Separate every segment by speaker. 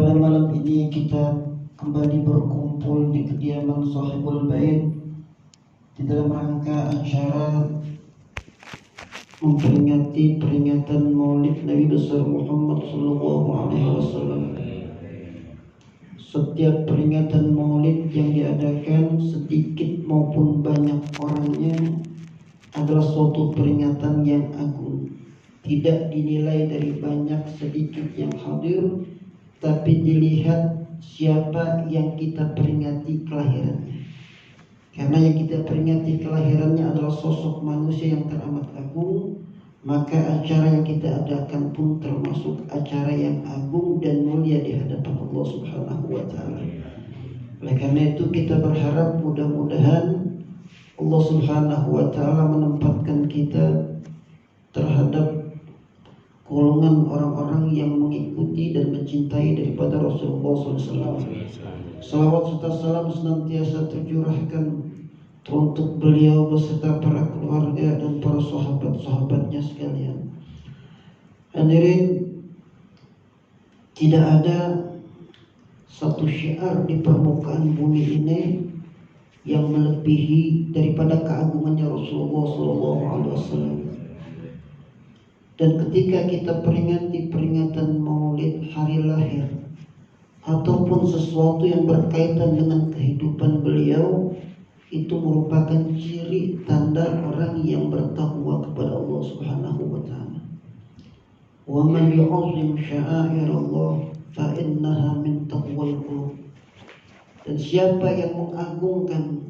Speaker 1: Pada malam ini kita kembali berkumpul di kediaman Sahibul Bait di dalam rangka acara memperingati peringatan Maulid Nabi besar Muhammad sallallahu alaihi wasallam. Setiap peringatan Maulid yang diadakan, sedikit maupun banyak orangnya, adalah suatu peringatan yang agung. Tidak dinilai dari banyak sedikit yang hadir, tapi dilihat siapa yang kita peringati kelahirannya. Karena yang kita peringati kelahirannya adalah sosok manusia yang teramat agung, maka acara yang kita adakan pun termasuk acara yang agung dan mulia di hadapan Allah Subhanahu wa taala. Oleh karena itu kita berharap mudah-mudahan Allah Subhanahu wa taala menempatkan kita terhadap golongan orang-orang yang mengikuti dan mencintai daripada Rasulullah SAW. Salawat serta salam senantiasa tercurahkan untuk beliau beserta para keluarga dan para sahabat-sahabatnya sekalian. Hadirin, tidak ada satu syiar di permukaan bumi ini yang melebihi daripada keagungannya Rasulullah SAW. Dan ketika kita peringati peringatan Maulid, hari lahir, ataupun sesuatu yang berkaitan dengan kehidupan beliau, itu merupakan ciri tanda orang yang bertakwa kepada Allah Subhanahu wa taala. Wa man yu'azzim sya'airallah fa innaha min taqwal qulub. Dan siapa yang mengagungkan,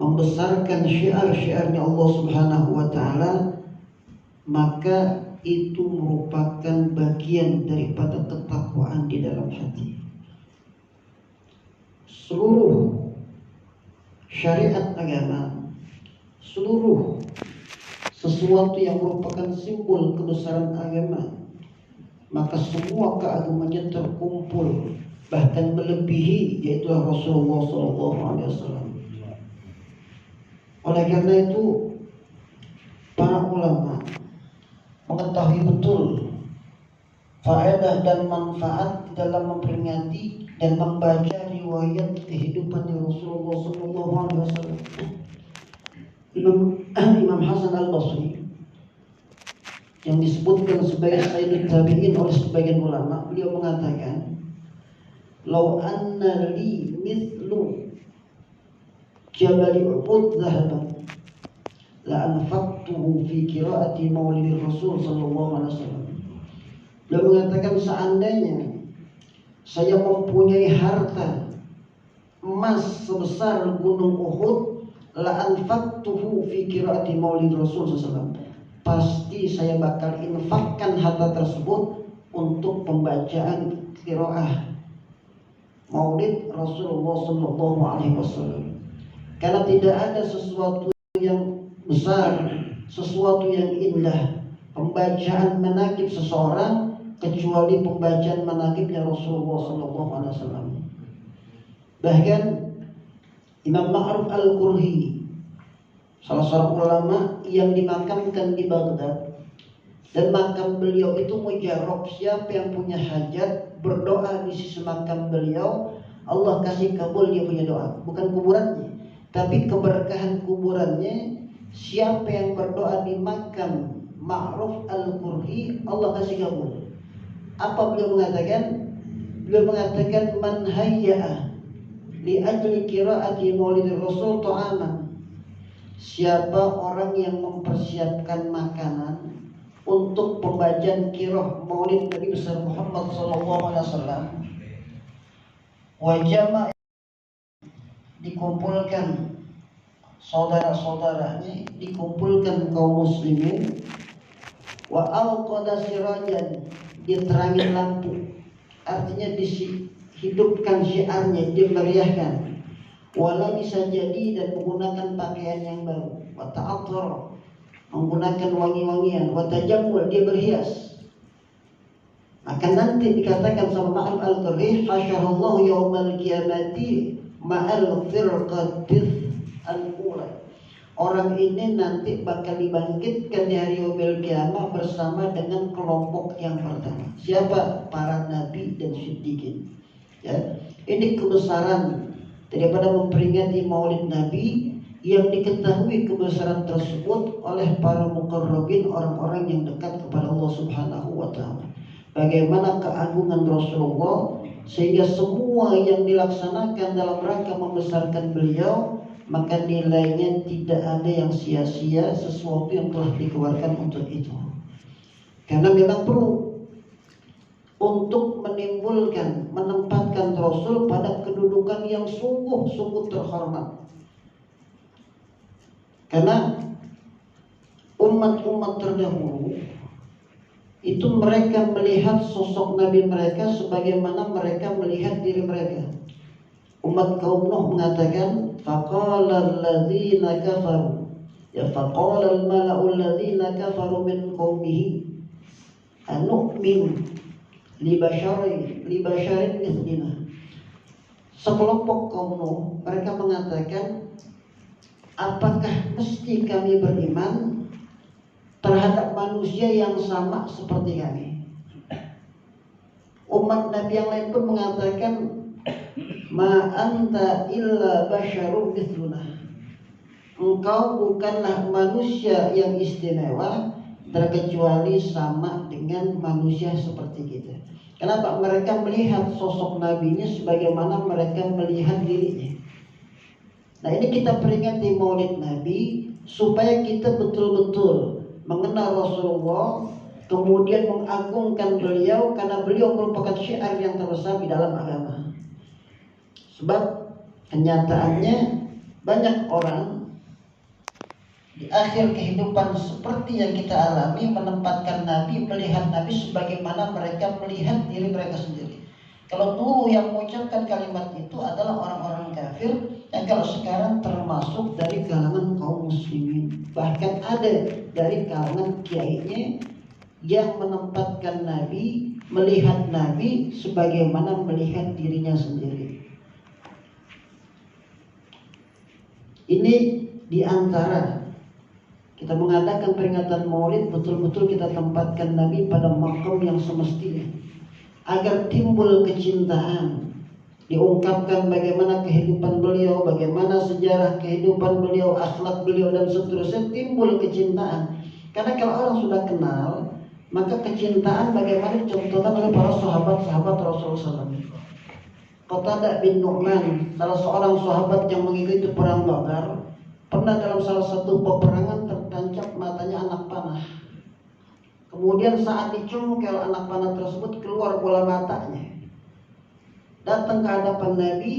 Speaker 1: membesarkan syiar-syiarnya Allah Subhanahu wa taala, maka itu merupakan bagian daripada ketakwaan di dalam hati. Seluruh syariat agama, seluruh sesuatu yang merupakan simbol kebesaran agama, maka semua keagungannya terkumpul, bahkan melebihi, yaitu Rasulullah SAW. Oleh karena itu, para ulama mengetahui betul faedah dan manfaat dalam memperingati dan membaca riwayat kehidupan Rasulullah SAW. Imam Hasan Al-Basri yang disebutkan sebagai Sayyidul Tabi'in oleh sebagian ulama, beliau mengatakan, "Lau anna li mithlu jabali Uhud dhahaban la anfaqtuhu fi qiraati Maulid Rasul sallallahu alaihi wasallam." Beliau mengatakan, seandainya saya mempunyai harta emas sebesar gunung Uhud, la anfaqtuhu fi qiraati Maulid Rasul sallallahu alaihi wasallam, pasti saya bakal infakkan harta tersebut untuk pembacaan qiraah Maulid Rasulullah sallallahu alaihi wasallam. Karena tidak ada sesuatu yang besar, sesuatu yang indah, pembacaan manaqib seseorang, kecuali pembacaan manaqibnya Rasulullah SAW. Bahkan Imam Ma'ruf Al-Qurhi, salah seorang ulama yang dimakamkan di Baghdad, dan makam beliau itu mujarab, siapa yang punya hajat berdoa di sisi makam beliau, Allah kasih kabul dia punya doa, bukan kuburannya, tapi keberkahan kuburannya. Siapa yang berdoa di makam Ma'ruf Al-Qurhi, Allah kasih kabul. Apa beliau mengatakan? Beliau mengatakan, man hayya'a li ajli qiraati Maulid Rasul ta'aman. Siapa orang yang mempersiapkan makanan untuk pembacaan qiraah Maulid Nabi besar Muhammad sallallahu alaihi wasallam, wa jama'a, dikumpulkan saudara-saudaranya, dikumpulkan kaum muslimin, wa alqada sirajan, diterangin lampu, artinya dihidupkan syiarnya, dimeriahkan, wala bisa jadi, dan menggunakan pakaian yang baru, wa ta'attar, menggunakan wangi-wangian, wa tajammul, dia berhias. Maka nanti dikatakan sama Ma'ruf Al-Qurhi, hasyarallahu yaumal qiyamati ma'al firqatis al-ula. Orang ini nanti bakal dibangkitkan di hari yaumil qiyamah bersama dengan kelompok yang pertama. Siapa? Para nabi dan siddiqin. Ya, ini kebesaran daripada memperingati Maulid Nabi yang diketahui kebesaran tersebut oleh para muqarrabin, orang-orang yang dekat kepada Allah Subhanahu wa taala. Bagaimana keagungan Rasulullah sehingga semua yang dilaksanakan dalam rangka membesarkan beliau, maka nilainya tidak ada yang sia-sia sesuatu yang telah dikeluarkan untuk itu. Karena memang perlu untuk menimbulkan, menempatkan Rasul pada kedudukan yang sungguh-sungguh terhormat. Karena umat-umat terdahulu itu mereka melihat sosok Nabi mereka sebagaimana mereka melihat diri mereka. Umat kaum Nuh mengatakan, faqala alladzina kafaru, ya faqala al-mala'u alladzina kafaru min qaumihi anu'minu li basharin mithlina. Sekelompok kaum Nuh mereka mengatakan, apakah mesti kami beriman terhadap manusia yang sama seperti kami? Umat Nabi yang lain pun mengatakan, ma anta illa basyarun mithluna. Engkau bukanlah manusia yang istimewa terkecuali sama dengan manusia seperti kita. Kenapa? Mereka melihat sosok nabinya sebagaimana mereka melihat dirinya. Nah, ini kita peringati Maulid Nabi supaya kita betul-betul mengenal Rasulullah, kemudian mengagungkan beliau karena beliau merupakan syiar yang terbesar di dalam agama. Sebab kenyataannya banyak orang di akhir kehidupan seperti yang kita alami menempatkan Nabi, melihat Nabi sebagaimana mereka melihat diri mereka sendiri. Kalau dulu yang mengucapkan kalimat itu adalah orang-orang kafir, yang kalau sekarang termasuk dari kalangan kaum muslimin. Bahkan ada dari kalangan kiainya yang menempatkan Nabi, melihat Nabi sebagaimana melihat dirinya sendiri. Ini diantara kita mengadakan peringatan Maulid, betul-betul kita tempatkan Nabi pada maqam yang semestinya, agar timbul kecintaan, diungkapkan bagaimana kehidupan beliau, bagaimana sejarah kehidupan beliau, akhlak beliau dan seterusnya, timbul kecintaan. Karena kalau orang sudah kenal, maka kecintaan bagaimana dicontohkan oleh para sahabat-sahabat Rasulullah SAW. Qatadah bin Nu'man, salah seorang sahabat yang mengikuti perang Badar, pernah dalam salah satu peperangan tertancap matanya anak panah. Kemudian saat dicongkel anak panah tersebut, keluar bola matanya. Datang ke hadapan Nabi,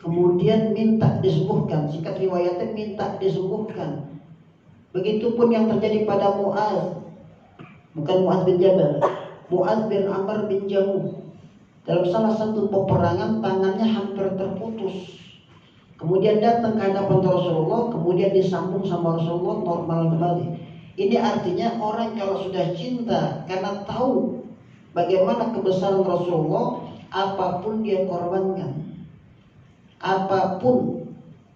Speaker 1: kemudian minta disembuhkan. Singkat riwayatnya, minta disembuhkan. Begitupun yang terjadi pada Mu'adz, bukan Mu'adz bin Jabal, Mu'adz bin Amr bin Jamuh. Dalam salah satu peperangan tangannya hampir terputus. Kemudian datang ke hadapan Rasulullah, kemudian disambung sama Rasulullah, normal kembali. Ini artinya orang kalau sudah cinta karena tahu bagaimana kebesaran Rasulullah, apapun dia korbankan, apapun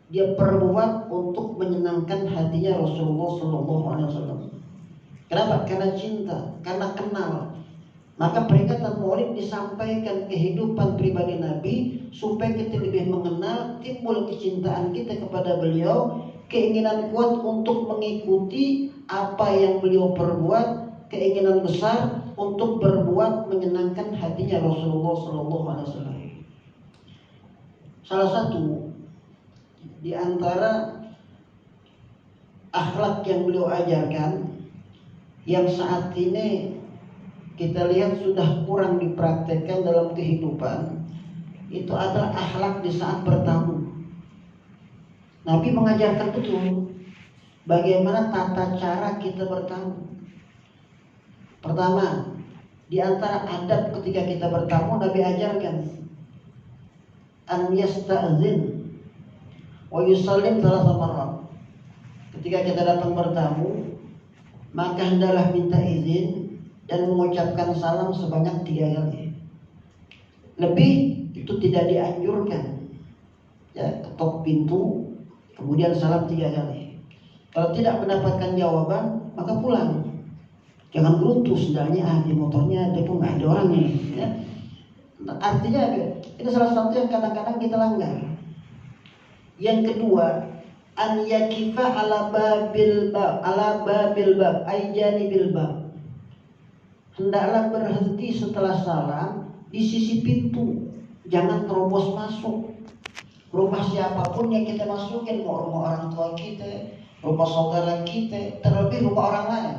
Speaker 1: dia perbuat untuk menyenangkan hatinya Rasulullah SAW. Kenapa? Karena cinta, karena kenal. Maka peringatan Maulid disampaikan kehidupan pribadi Nabi supaya kita lebih mengenal, timbul kecintaan kita kepada beliau, keinginan kuat untuk mengikuti apa yang beliau perbuat, keinginan besar untuk berbuat menyenangkan hatinya Rasulullah SAW. Salah satu di antara akhlak yang beliau ajarkan, yang saat ini kita lihat sudah kurang dipraktekkan dalam kehidupan, itu adalah akhlak di saat bertamu. Nabi mengajarkan betul bagaimana tata cara kita bertamu. Pertama, di antara adab ketika kita bertamu, Nabi ajarkan an yasta'zin wa yusallim thalatha marrat. Ketika kita datang bertamu, maka hendaklah minta izin dan mengucapkan salam sebanyak 3 kali. Lebih itu tidak dianjurkan. Ya, ketok pintu, kemudian salam 3 kali. Kalau tidak mendapatkan jawaban, maka pulang. Jangan gerutu sendalnya, di motornya ada pun nggak ada orangnya. Ya. Artinya itu salah satu yang kadang-kadang kita langgar. Yang kedua, an yakifa ala babil bab ay janibil bab. Hendaklah berhenti setelah salam di sisi pintu, jangan terobos masuk. Rumah siapapun yang kita masukin, mau rumah orang tua kita, rumah saudara kita, terlebih rumah orang lain.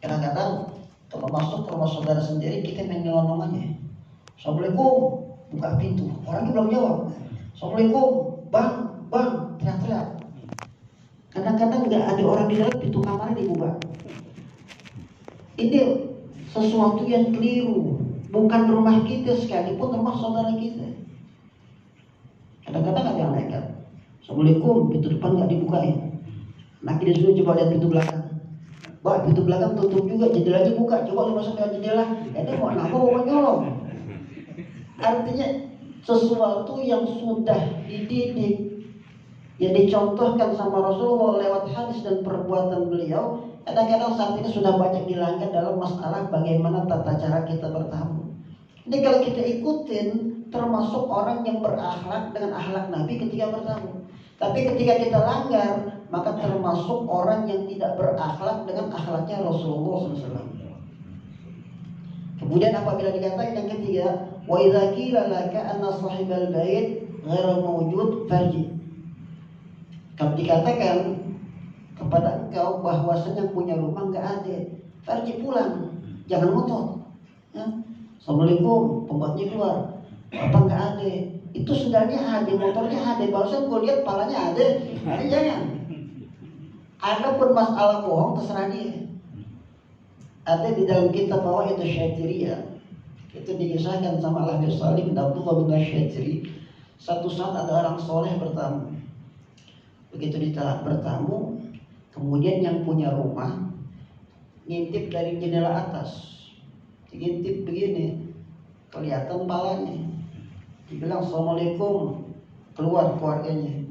Speaker 1: Kadang-kadang kalau masuk ke rumah saudara sendiri kita main nyelonong aja. Assalamualaikum, buka pintu, orangnya belum jawab. Assalamualaikum, bang, teriak-teriak. Kadang-kadang nggak ada orang di dalam, pintu kamarnya dibuka. Ini sesuatu yang keliru. Bukan rumah kita sekalipun, rumah saudara kita. Kadang-kadang ada yang nekat. Assalamualaikum, pintu depan nggak dibukain. Nah kita suruh coba lihat pintu belakang. Bah, pintu belakang tutup juga, jendelanya buka. Coba lu masuk ke jendela. Ini mau kenapa mau nyolong? Artinya sesuatu yang sudah dididik, yang dicontohkan sama Rasulullah lewat hadis dan perbuatan beliau, kadang-kadang saat ini sudah banyak dilanggar dalam masalah bagaimana tata cara kita bertamu. Ini kalau kita ikutin, termasuk orang yang berakhlak dengan akhlak Nabi ketika bertamu. Tapi ketika kita langgar, maka termasuk orang yang tidak berakhlak dengan akhlaknya Rasulullah SAW. Kemudian apabila dikatakan yang ketiga, wa idza qila laka anna sahibal bait ghairu mawjud farji. Kalau dikatakan kepada engkau bahwasanya punya rumah enggak ada, farji pulang, jangan ngotot. Ya. Assalamualaikum, pembuatnya keluar. Apa enggak ada? Itu sebenarnya ada, motornya ada, barusan gue lihat palanya ada. Ini jangan. Adapun masalah bohong terserah dia. Ada di dalam kitab bahwa itu Syatiriyah. Itu dikisahkan sama Al-Habib Salih bin Abdullah bin Syatiri. Satu saat ada orang soleh bertamu. Begitu ditolak bertamu, kemudian yang punya rumah ngintip dari jendela atas. Ngintip begini, kelihatan palanya. Dibilang Assalamualaikum, keluar keluarganya.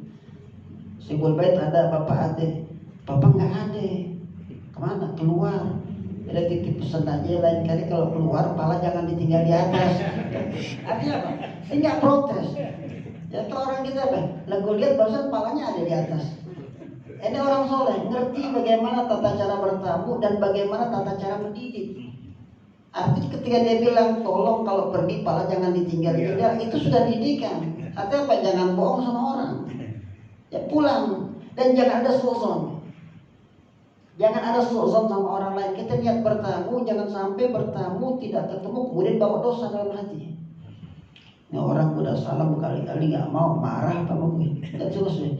Speaker 1: Sibul bait ada, bapak ada. Bapak nggak ada. Kemana? Keluar. Ada titip pesan aja, lain kali kalau keluar pala jangan ditinggal di atas. Artinya apa? Ini nggak protes. Ya kalau orang kita apa? Lah gue lihat barusan palanya ada di atas. Ini orang soleh ngerti bagaimana tata cara bertamu dan bagaimana tata cara mendidik. Artinya ketika dia bilang tolong kalau pergi pala jangan ditinggal juga, itu sudah didikan. Artinya apa? Jangan bohong sama orang. Ya pulang dan jangan ada suzon. Jangan ada suzon sama orang lain. Kita niat bertamu, jangan sampai bertamu tidak ketemu kemudian bawa dosa dalam hati. Ini orang udah salam berkali-kali nggak mau, marah sama gue. Dan seterusnya.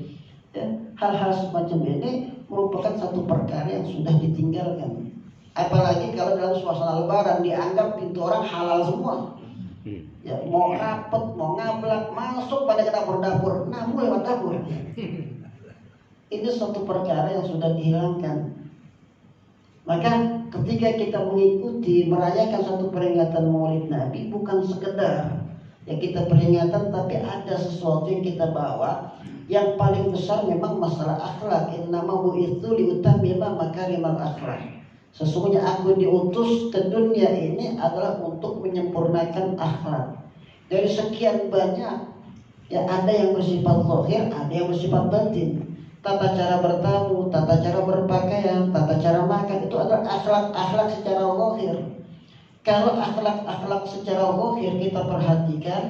Speaker 1: Ya, hal-hal semacam ini merupakan satu perkara yang sudah ditinggalkan. Apalagi kalau dalam suasana lebaran dianggap pintu orang halal semua. Ya, mau rapet, mau ngablak, masuk pada ke dapur-dapur, namun lewat dapur. Ini suatu perkara yang sudah dihilangkan. Maka ketika kita mengikuti merayakan satu peringatan Maulid Nabi, bukan sekedar ya kita peringatan, tapi ada sesuatu yang kita bawa. Yang paling besar memang masalah akhlak. Innama bu'itsu liutammima makarimal akhlak. Sesungguhnya aku diutus ke dunia ini adalah untuk menyempurnakan akhlak. Dari sekian banyak, ya ada yang bersifat zahir, ada yang bersifat batin. Tata cara bertamu, tata cara berpakaian, tata cara makan, itu adalah akhlak-akhlak secara zahir. Kalau akhlak-akhlak secara zahir kita perhatikan,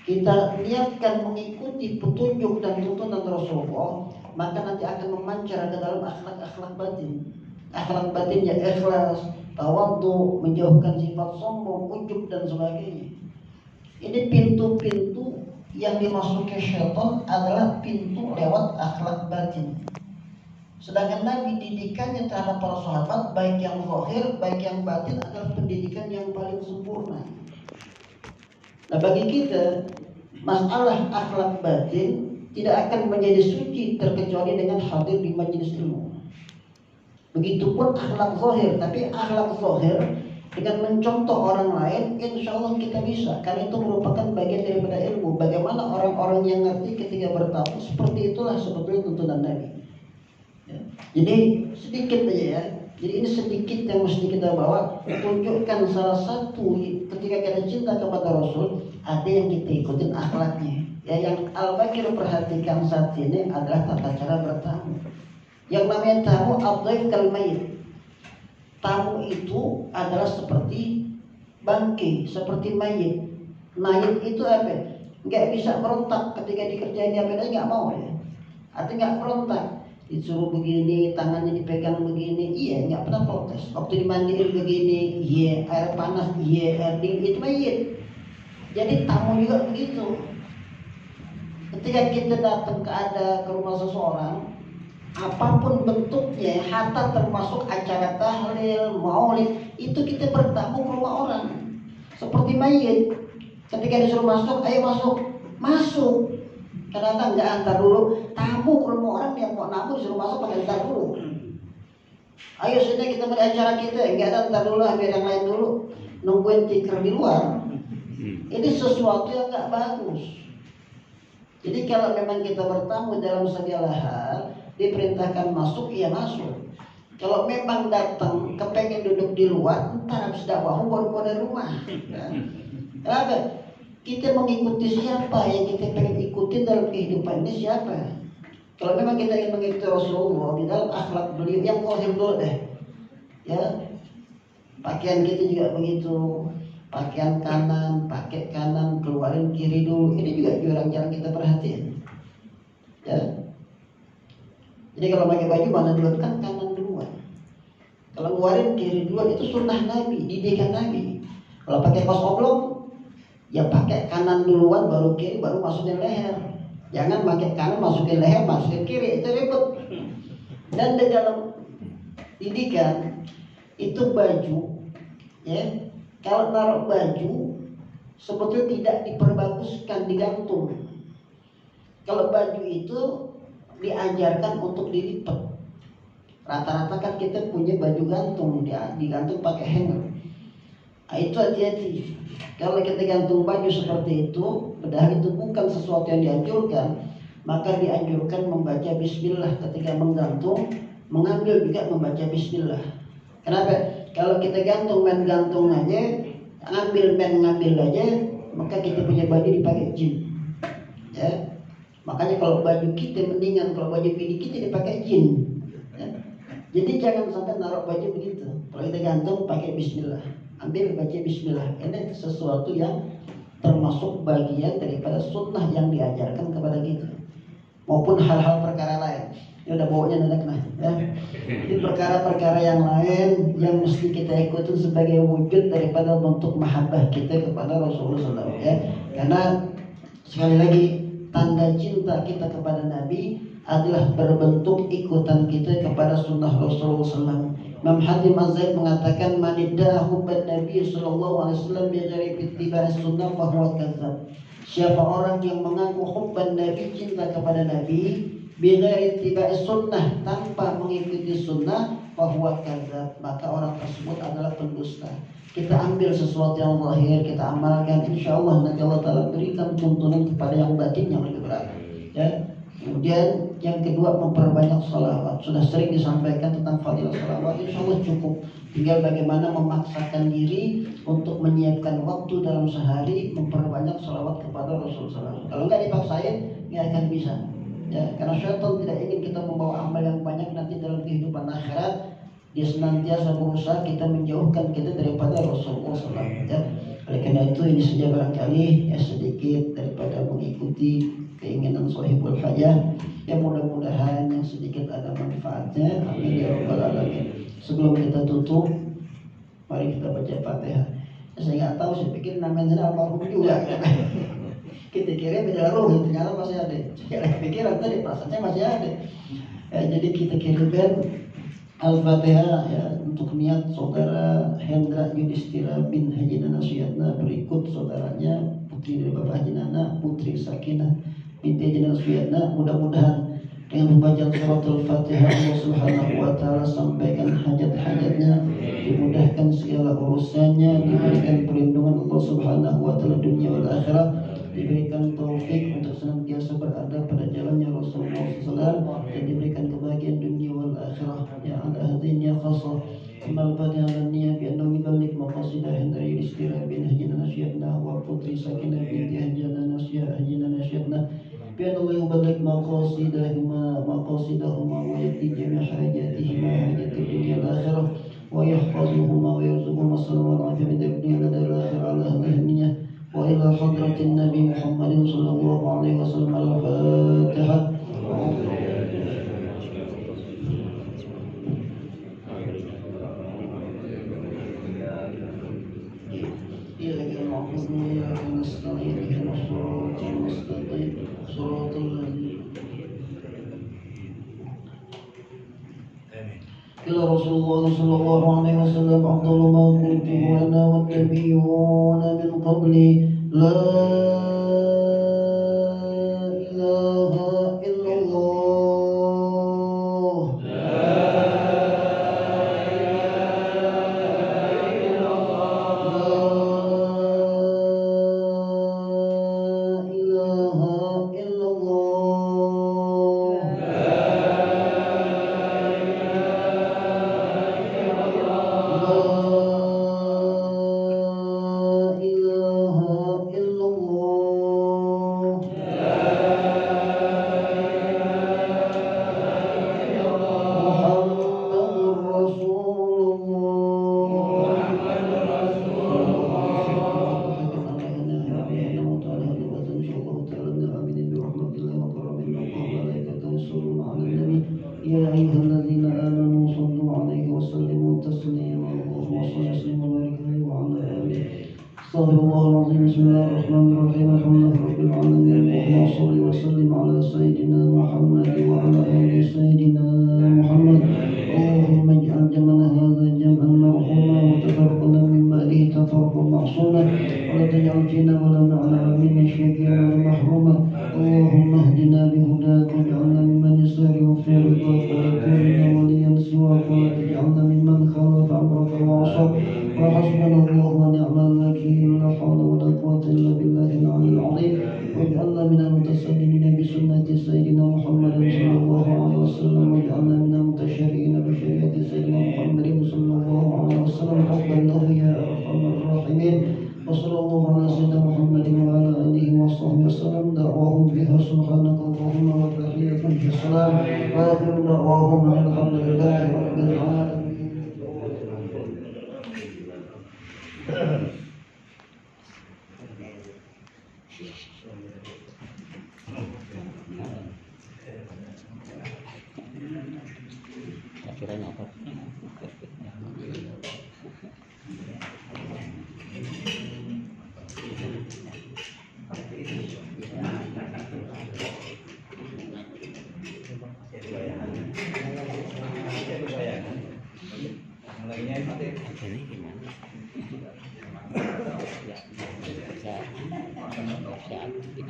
Speaker 1: kita niatkan mengikuti petunjuk dan tuntunan Rasulullah, maka nanti akan memancar ke dalam akhlak-akhlak batin. Akhlak batinnya ikhlas, tawadhu, menjauhkan sifat sombong, ujub dan sebagainya. Ini pintu-pintu yang dimasuki syaitan adalah pintu lewat akhlak batin. Sedangkan Nabi didikannya terhadap para sahabat, baik yang zahir, baik yang batin, adalah pendidikan yang paling sempurna. Nah bagi kita, masalah akhlak batin tidak akan menjadi suci terkecuali dengan hadir di majelis ilmu. Begitupun akhlak zahir, tapi akhlak zahir dengan mencontoh orang lain, insya Allah kita bisa. Karena itu merupakan bagian daripada ilmu. Bagaimana orang-orang yang ngerti ketika bertamu, seperti itulah sebetulnya tuntunan Nabi. Ya. Jadi sedikit aja ya. Jadi ini sedikit yang mesti kita bawa, tunjukkan salah satu ketika kita cinta kepada Rasul, ada yang kita ikutin akhlaknya. Ya, yang Al-Bakir perhatikan saat ini adalah tata cara bertamu. Yang namanya tamu ad-dhaif kal mayit. Tamu itu adalah seperti bangkai, seperti mayit. Mayit itu apa? Nggak bisa berontak ketika dikerjain apa aja nggak mau ya. Artinya nggak berontak. Disuruh begini, tangannya dipegang begini, iya nggak pernah protes. Waktu dimandiin begini, iya, air panas, iya, air dingin, itu mayit. Jadi tamu juga begitu. Ketika kita datang ke rumah seseorang, apapun bentuknya, hatta termasuk acara tahlil, maulid, itu kita bertamu ke rumah orang. Seperti mayit, ketika disuruh masuk, ayo masuk, masuk. Kadang-kadang nggak antar dulu, tamu ke rumah orang yang mau namu disuruh masuk pakai antar dulu. Ayo sini kita beracara kita, nggak ada antar dulu, ambil yang lain dulu, nungguin tikar di luar. Ini sesuatu yang nggak bagus. Jadi kalau memang kita bertamu dalam segala hal, diperintahkan masuk, ya masuk. Kalau memang datang kepengen duduk di luar, ntar habis dakwah baru pada rumah. Kenapa? Kita mengikuti siapa yang kita pengen ikutin dalam kehidupan ini siapa? Kalau memang kita ingin mengikuti Rasulullah di dalam akhlak beliau yang zahir dulu deh, ya. Pakaian kita juga begitu, pakaian kanan, pakai kanan, keluarin kiri dulu. Ini juga jarang-jarang kita perhatiin, ya. Jadi kalau pakai baju mana duluan kan kanan duluan. Kalau keluarin kiri duluan itu sunnah Nabi, didikan Nabi. Kalau pakai kaos oblong, ya pakai kanan duluan baru kiri baru masukin leher. Jangan pakai kanan masukin leher masukin kiri, itu ribet. Dan di dalam didikan itu baju, ya kalau taruh baju sebetulnya tidak diperbaguskan, digantung. Kalau baju itu diajarkan untuk dilipat. Rata-rata kan kita punya baju gantung, digantung pakai hanger. Nah, itu hati-hati. Kalau kita gantung baju seperti itu, padahal itu bukan sesuatu yang dianjurkan, maka dianjurkan membaca bismillah ketika menggantung, mengambil juga membaca bismillah. Kenapa? Kalau kita gantung aja, ngambil aja, maka kita punya baju dipakai jin. Ya. Makanya kalau baju kita mendingan kalau baju bini kita dipakai jin. Ya. Jadi jangan sampai naruh baju begitu. Kalau kita gantung pakai bismillah. Ambil baca bismillah. Ini sesuatu yang termasuk bagian daripada sunnah yang diajarkan kepada kita. Maupun hal-hal perkara lain. Ini udah bawanya nenek nah, ya. Ini perkara-perkara yang lain yang mesti kita ikutin sebagai wujud daripada bentuk mahabbah kita kepada Rasulullah SAW, ya. Karena sekali lagi tanda cinta kita kepada Nabi adalah berbentuk ikutan kita kepada sunnah Rasulullah SAW. Imam Hatim Az-Zaid mengatakan manidda hubban Nabi sallallahu alaihi wasallam bi ghairi ittiba'i sunnah fa huwa kadzdzab. Siapa orang yang mengaku hubban Nabi, cinta kepada Nabi, bi ghairi ittiba'i sunnah, tanpa mengikuti sunnah, fa huwa kadzdzab, maka orang tersebut adalah pendusta. Kita ambil sesuatu yang zahir, kita amalkan, insyaallah nanti Allah Ta'ala berikan tuntunan kepada yang batin yang lebih berat, ya. Kemudian yang kedua memperbanyak salawat. Sudah sering disampaikan tentang fadilah salawat, insya Allah cukup. Tinggal bagaimana memaksakan diri untuk menyiapkan waktu dalam sehari memperbanyak salawat kepada Rasulullah SAW. Kalau nggak dipaksain nggak akan bisa, ya. Karena syaitan tidak ingin kita membawa amal yang banyak nanti dalam kehidupan akhirat. Dia senantiasa berusaha kita menjauhkan kita daripada Rasulullah SAW, ya. Oleh karena itu ini saja barangkali ya sedikit daripada mengikuti keinginan sahibul hajah, yang mudah-mudahan yang sedikit ada manfaatnya. Amin ya rabbal alamin. Sebelum kita tutup, mari kita baca Fatihah. Saya nggak tahu, saya pikir namanya almarhum juga. Kita kira beda roh, ternyata masih ada. Saya pikiran tadi perasaannya masih ada. Ya, jadi kita kirimkan Al-Fatihah ya untuk niat saudara Hendra Yudhistira bin Haji Nana Suyatna, berikut saudaranya putri dari Bapak Haji Nana, putri Sakinah binti Haji Nana Suyatna. Mudah-mudahan dengan membaca suratul Fatihah Allah Subhanahu wa taala sampaikan hajat-hajatnya, dimudahkan segala urusannya, diberikan perlindungan Allah Subhanahu wa taala dunia wal akhirat, diberikan taufik untuk senantiasa berada pada jalannya Rasulullah SAW, dan diberikan kebahagiaan dunia wal akhirah. Ya ala hadin ya khasah ثم الفاتحة على النية بأنه يبلغ مقاصد هندري الاستراء بين هجنا نشيطنا وفطر ساكنة بنت هجنا نشيطنا بأنه يبلغ مقاصدهما ويقضي جميع حاجاتهما حاجات الدنيا والآخرة ويحفظهما ويرزقهما السلام والعافية من الدنيا لدى الآخرة على هذه النية وإلى حضرة النبي محمد صلى الله عليه وسلم على الفاتحة. إياك نعبد وإياك نستعين اهدنا الصراط المستقيم صراط الذين إلى رسول الله صلى الله عليه وسلم أفضل ما قلته أنا والنبيون من قبلي لا إله إلا الله يا أيها الذين آمنوا صلوا عليه وسلموا تسليما اللهم صل وسلم وبارك عليه وعلى آله. استغفر الله العظيم. بسم الله الرحمن الرحيم. الحمد لله رب العالمين. اللهم صل وسلم على سيدنا محمد وعلى آل سيدنا محمد. اللهم اجعل جمعنا هذا جمعا مرحوما وتفرقنا من بعده تفرقا معصوما ولا تجعل فينا ولا معنا منا شقيا ولا محروما. اللهم اهدنا بهداك واجعلنا ممن يسارع في رضاك ولا تكن لنا وليا سواك ولا تجعلنا ممن خالف امرك وعصاك. وحسبنا الله ونعم الوكيل. لا حول ولا قوة إلا بالله العلي العظيم. واجعلنا من المتسلمين بسنة سيدنا محمد صلى الله عليه وسلم. واجعلنا من المتشرعين بشريعة سيدنا محمد صلى الله عليه وسلم حقا له يا أرحم الراحمين. وصلى الله على سيدنا محمد وعلى آله وصحبه وسلم. دعواهم فيها سبحانك اللهم وتحيتهم في السلام وآخر دعواهم أن الحمد لله رب العالمين.
Speaker 2: Akhirnya apa? Ini gimana? Ya, bisa di